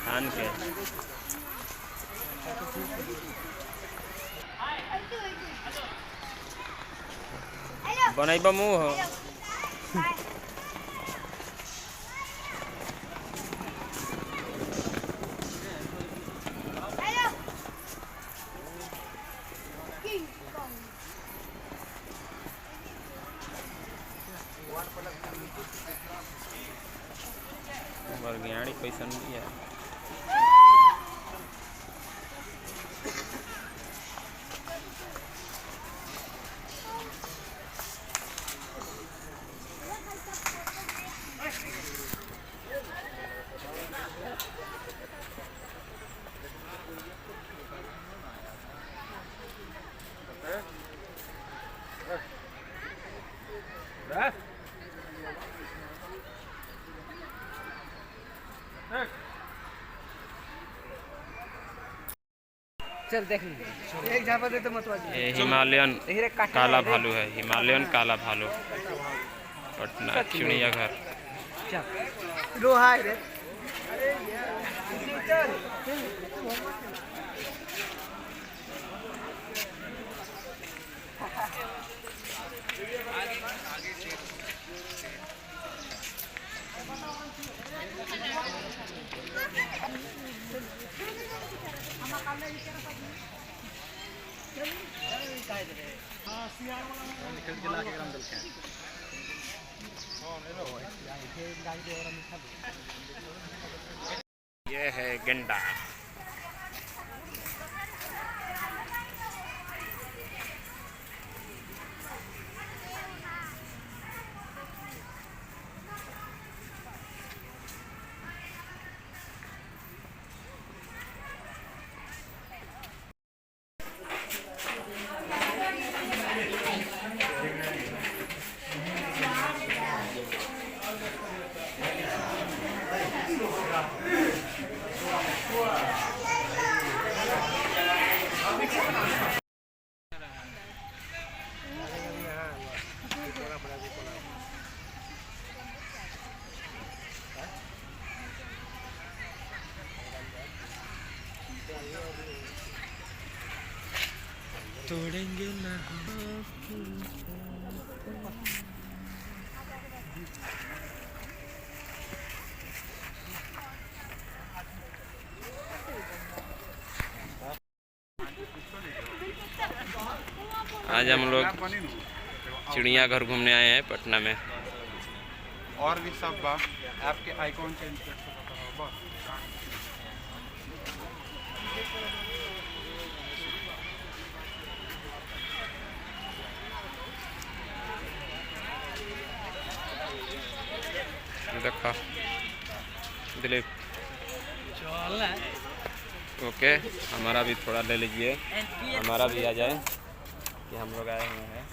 खान के बनैब मुँह बरगियाड़ी कैसन भी है। चल देख एक झापा दे तो मत हिमालयन काला भालू है, हिमालयन काला भालू पटना चिड़ियाघर। लोहा रे ये है गेंडा। तोड़ेंगे ना आज हम लोग चिड़ियाघर घूमने आए हैं पटना में। और भी सब बा आपके आइकॉन चेंज कर सकता है बस। देखा दिलीप ओके, हमारा भी थोड़ा ले लीजिए, हमारा भी आ जाए कि हम लोग आए हुए हैं।